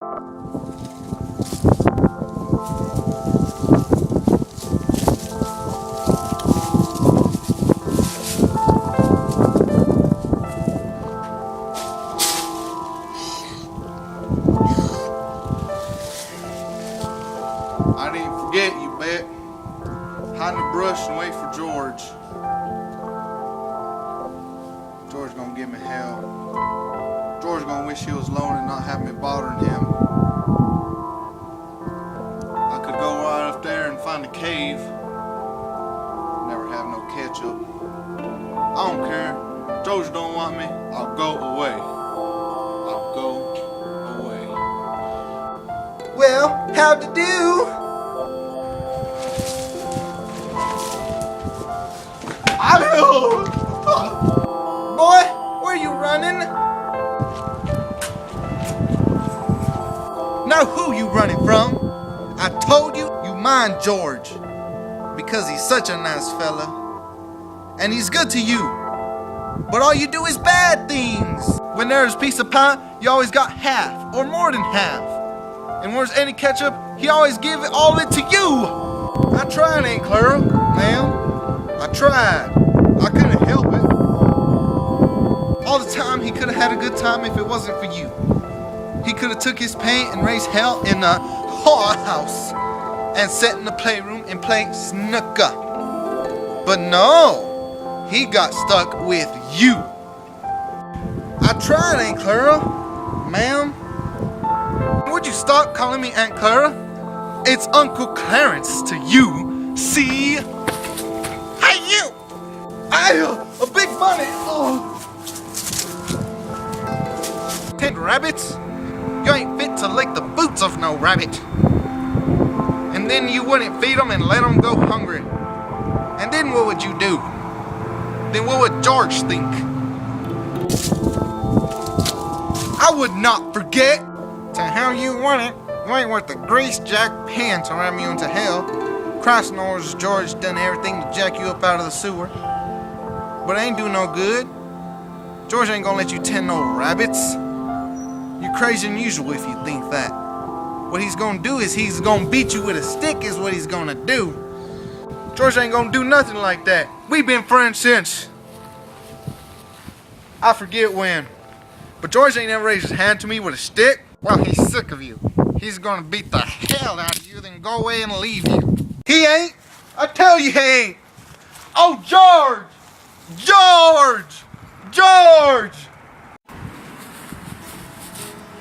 I didn't forget you, bet. Hide in the brush and wait for George. George gonna give me hell. George gonna wish he was alone and not have me bothering him. I could go right up there and find a cave. Never have no ketchup. I don't care. George don't want me. I'll go away. I'll go away. Well, how'd you do? Boy, where you running? Now who you running from? I told you, you mind George. Because he's such a nice fella. And he's good to you. But all you do is bad things. When there's a piece of pie, you always got half or more than half. And where's any ketchup, he always give all of it to you. I tried, Aunt Clara, ma'am. I tried. I couldn't help it. All the time, he could have had a good time if it wasn't for you. He could have took his paint and raised hell in a whorehouse and sat in the playroom and played snooker. But no, he got stuck with you. I tried, Aunt Clara, ma'am. Would you stop calling me Aunt Clara? It's Uncle Clarence to you. See? Hey, you! A big bunny! Oh. 10 rabbits? You ain't fit to lick the boots of no rabbit. And then you wouldn't feed them and let them go hungry. And then what would you do? Then what would George think? I would not forget. To how you want it, you ain't worth the grease jack pants around you into hell. Christ knows George done everything to jack you up out of the sewer. But it ain't do no good. George ain't gonna let you tend no rabbits. You're crazier than usual if you think that. What he's gonna do is he's gonna beat you with a stick is what he's gonna do. George ain't gonna do nothing like that. We've been friends since I forget when. But George ain't never raised his hand to me with a stick. Well, he's sick of you. He's gonna beat the hell out of you, then go away and leave you. He ain't. I tell you he ain't. Oh, George! George! George!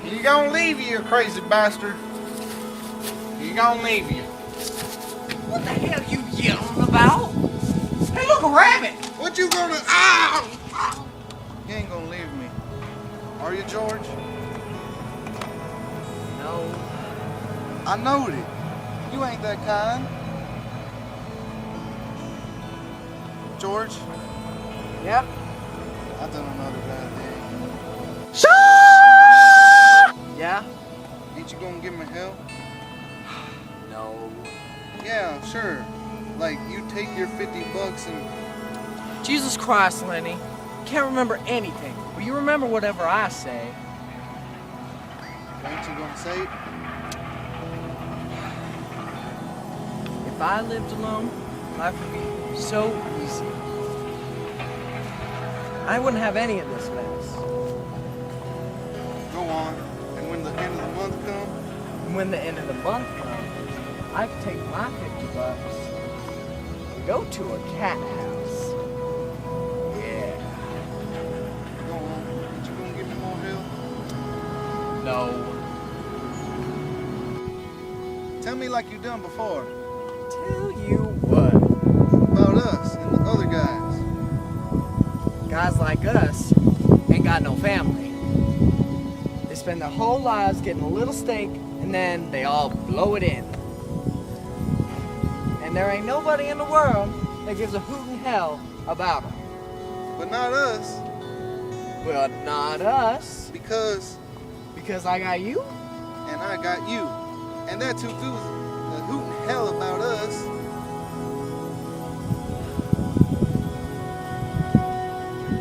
He gonna leave you, you crazy bastard. He gonna leave you. What the hell you yelling about? Hey, look, a rabbit! What you gonna... Ow! You ain't gonna leave me. Are you, George? No. I knowed it. You ain't that kind. George, Yep. I done another bad thing. Yeah? Ain't you gonna give me hell? No. Yeah, sure. Like, you take your $50 and... Jesus Christ, Lenny. Can't remember anything, but you remember whatever I say. Ain't you gonna say it? If I lived alone, life would be so easy. I wouldn't have any of this mess. Go on. And when the end of the month comes, And when the end of the month comes, I could take my $50 and go to a cat house. Yeah. go on. Ain't you gonna give me more hell? No. Tell me like you done before. Tell you what. About us and the other guys. Guys like us ain't got no family. They spend their whole lives getting a little steak and then they all blow it in. And there ain't nobody in the world that gives a hoot in hell about them. But not us. Well, not us. Because... Because I got you? and I got you. And that's who gives a hoot in hell about us.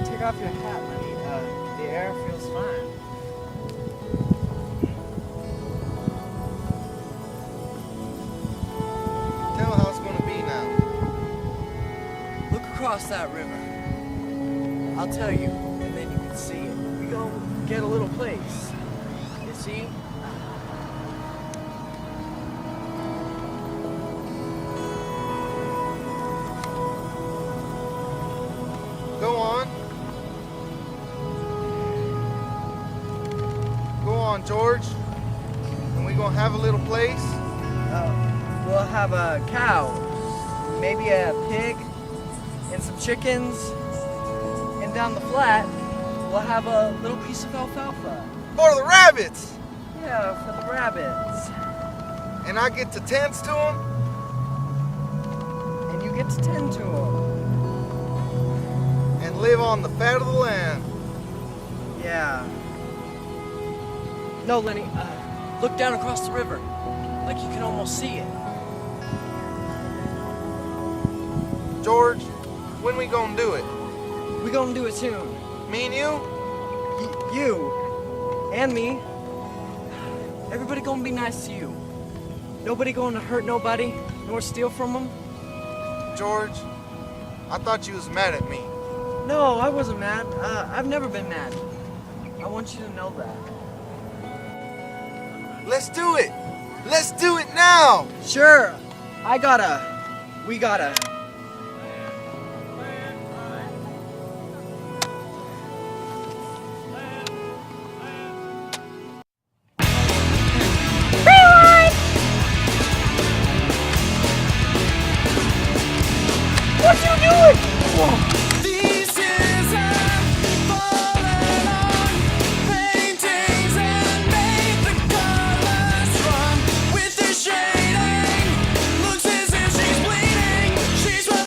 Take off your hat, Lenny. The air feels fine. tell how it's gonna be now. Look across that river. I'll tell you, and then you can see it. We go get a little place. You see? Go on. Go on, George. And we gonna have a little place? We'll have a cow, maybe a pig, and some chickens. And down the flat, we'll have a little piece of alfalfa. For the rabbits! Yeah, for the rabbits. And I get to tend to them? And you get to tend to them. And live on the fat of the land. Yeah. No, Lenny, look down across the river. Like you can almost see it. George, when we gonna do it? We gonna do it soon. Me and you? You and me. Everybody gonna be nice to you. Nobody gonna hurt nobody, nor steal from them. George, I thought you was mad at me. No, I wasn't mad. I've never been mad. I want you to know that. Let's do it! Let's do it now! Sure, we gotta. What you doing? Whoa.